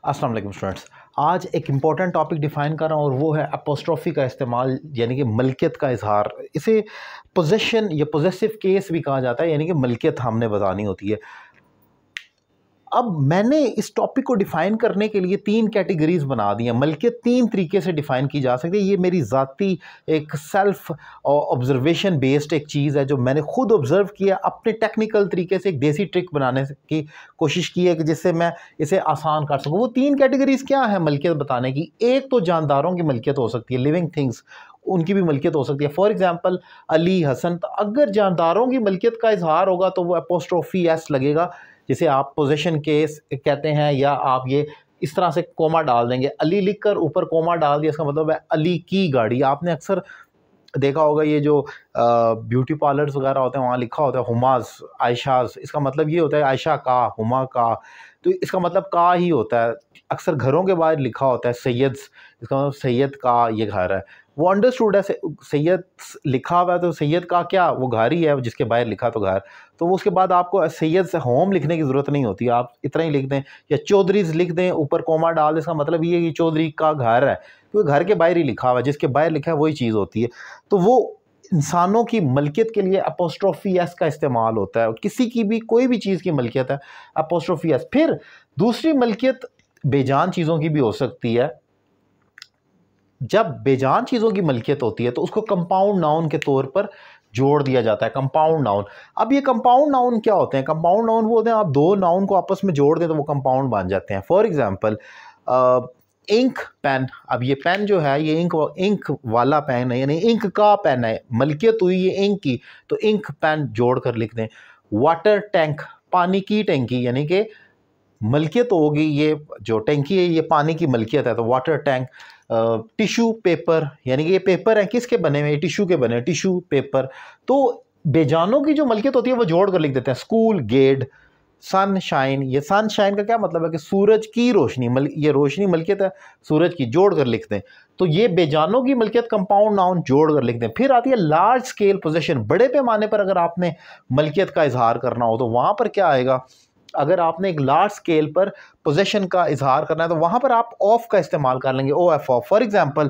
अस्सलाम वालेकुम स्टूडेंट्स। आज एक इम्पॉर्टेंट टॉपिक डिफ़ाइन कर रहा हूँ और वो है अपोस्ट्रोफी का इस्तेमाल, यानी कि मलकियत का इजहार। इसे पोजेशन या पोजेसिव केस भी कहा जाता है, यानी कि मलकियत हमने बतानी होती है। अब मैंने इस टॉपिक को डिफ़ाइन करने के लिए तीन कैटेगरीज बना दी हैं। मलकियत तीन तरीके से डिफ़ाइन की जा सकती है। ये मेरी ज़ाती एक सेल्फ ऑब्जर्वेशन बेस्ड एक चीज़ है जो मैंने खुद ऑब्ज़र्व किया, अपने टेक्निकल तरीके से एक देसी ट्रिक बनाने की कोशिश की है कि जिससे मैं इसे आसान कर सकूँ। वो तीन कैटेगरीज क्या है मलकियत बताने की? एक तो जानदारों की मलकियत हो सकती है, लिविंग थिंग्स, उनकी भी मलकियत हो सकती है। For example Ali, Hasan. तो अगर जानदारों की मलकियत का इजहार होगा तो वो अपोस्ट्रोफी एस लगेगा, जिसे आप पोजेशन केस कहते हैं, या आप ये इस तरह से कोमा डाल देंगे। अली लिखकर ऊपर कोमा डाल दिया, इसका मतलब है अली की गाड़ी। आपने अक्सर देखा होगा ये जो ब्यूटी पार्लर्स वगैरह होते हैं वहाँ लिखा होता है हुमाज, आयशाज। इसका मतलब ये होता है आयशा का, हुमा का, तो इसका मतलब का ही होता है। अक्सर घरों के बाहर लिखा होता है सैयद्स, इसका मतलब सैयद का ये घर है। वो अंडरस्टूड है, सैयद लिखा हुआ है तो सैयद का क्या, वो घर ही है जिसके बाहर लिखा तो घर। तो वो उसके बाद आपको सैयद से होम लिखने की ज़रूरत नहीं होती, आप इतना ही लिख दें, या चौधरीज लिख दें ऊपर कोमा डाल दें। इसका मतलब ये है कि चौधरी का घर है, क्योंकि घर के बाहर ही लिखा हुआ है, जिसके बाहर लिखा है वही चीज़ होती है। तो वो इंसानों की मलकियत के लिए अपोस्ट्रोफी एस का इस्तेमाल होता है। किसी की भी कोई भी चीज़ की मलकियत है, अपोस्ट्रोफी एस। फिर दूसरी मलकियत बेजान चीज़ों की भी हो सकती है। जब बेजान चीज़ों की मलकियत होती है तो उसको कंपाउंड नाउन के तौर पर जोड़ दिया जाता है, कंपाउंड नाउन। अब ये कंपाउंड नाउन क्या होते हैं? कंपाउंड नाउन वो होते हैं, आप दो नाउन को आपस में जोड़ दें तो वो कंपाउंड बन जाते हैं। For example ink, pen. अब ये पेन जो है ये इंक वाला पेन है, यानी इंक का पेन है, मलकियत हुई ये इंक की, तो इंक पेन जोड़ कर लिख दें। वाटर टैंक, पानी की टैंकी, यानी कि मलकियत होगी, ये जो टैंकी है ये पानी की मलकियत है, तो वाटर टैंक। टिश्यू पेपर, यानी कि ये पेपर है किसके बने हुए, टिश्यू के बने, टिश्यू पेपर। तो बेजानों की जो मलकियत होती है वो जोड़ कर लिख देते हैं। School gate, sunshine. ये सनशाइन का क्या मतलब है कि सूरज की रोशनी, ये रोशनी मलकियत है सूरज की, जोड़ कर लिख दें। तो ये बेजानों की मलकियत कंपाउंड नाउन जोड़ कर लिख दें। फिर आती है लार्ज स्केल पोजेशन, बड़े पैमाने पर अगर आपने मलकियत का इजहार करना हो तो वहाँ पर क्या आएगा? अगर आपने एक लार्ज स्केल पर पोजेशन का इजहार करना है तो वहाँ पर आप ऑफ का इस्तेमाल कर लेंगे, O F of. For example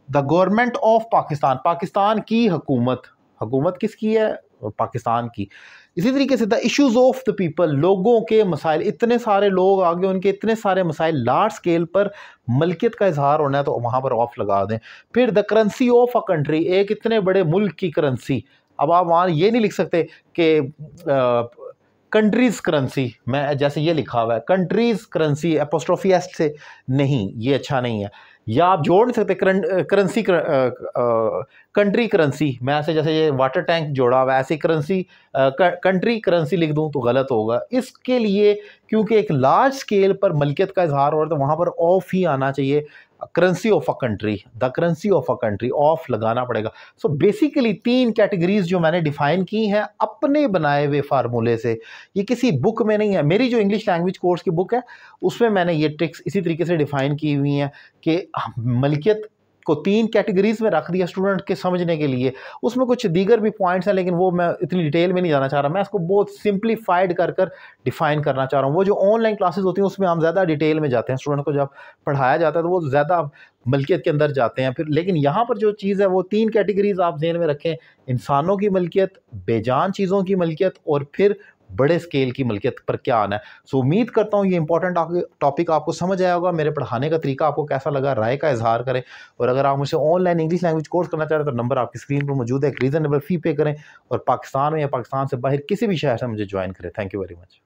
the government of Pakistan, Pakistan की हुकूमत, हुकूमत किसकी है? पाकिस्तान की। इसी तरीके से the issues of the people, लोगों के मसाइल, इतने सारे लोग आगे, उनके इतने सारे मसाइल, लार्ज स्केल पर मलकियत का इजहार होना है तो वहाँ पर ऑफ लगा दें। फिर the currency of a country, एक इतने बड़े मुल्क की करेंसी। अब आप वहाँ ये नहीं लिख सकते कि कंट्रीज करेंसी, मैं जैसे ये लिखा हुआ है कंट्रीज करेंसी, एपोस्ट्रोफी एस से नहीं, ये अच्छा नहीं है। या आप जोड़ नहीं सकते करेंसी, कंट्री करेंसी, मैं ऐसे जैसे ये वाटर टैंक जोड़ा हुआ है ऐसे करेंसी, कंट्री करेंसी लिख दूं तो गलत होगा। इसके लिए क्योंकि एक लार्ज स्केल पर मलकियत का इजहार हो रहा है तो वहाँ पर ऑफ ही आना चाहिए। Currency of a country, the currency of a country, of लगाना पड़ेगा। सो बेसिकली तीन कैटेगरीज जो मैंने डिफाइन की हैं अपने बनाए हुए फार्मूले से, ये किसी बुक में नहीं है। मेरी जो इंग्लिश लैंग्वेज कोर्स की बुक है उसमें मैंने ये ट्रिक्स इसी तरीके से डिफाइन की हुई हैं कि मलकियत को तीन कैटेगरीज में रख दिया स्टूडेंट के समझने के लिए। उसमें कुछ दीगर भी पॉइंट्स हैं लेकिन वो मैं इतनी डिटेल में नहीं जाना चाह रहा, मैं इसको बहुत सिंप्लीफाइड कर कर डिफाइन करना चाह रहा हूँ। वो जो ऑनलाइन क्लासेस होती हैं उसमें हम ज़्यादा डिटेल में जाते हैं, स्टूडेंट को जब पढ़ाया जाता है तो वो ज़्यादा मलकियत के अंदर जाते हैं फिर। लेकिन यहाँ पर जो चीज़ है वो तीन कैटेगरीज आप ज़हन में रखें, इंसानों की मलकियत, बेजान चीज़ों की मलकियत, और फिर बड़े स्केल की मलकियत पर क्या आना है। सो उम्मीद करता हूँ ये इंपॉर्टेंट टॉपिक आपको समझ आया होगा। मेरे पढ़ाने का तरीका आपको कैसा लगा, राय का इजहार करें। और अगर आप मुझसे ऑनलाइन इंग्लिश लैंग्वेज कोर्स करना चाह रहे हैं तो नंबर आपकी स्क्रीन पर मौजूद है, एक रीजनेबल फ़ी पे करें और पाकिस्तान में या पाकिस्तान से बाहर किसी भी शहर से मुझे ज्वाइन करें। Thank you very much.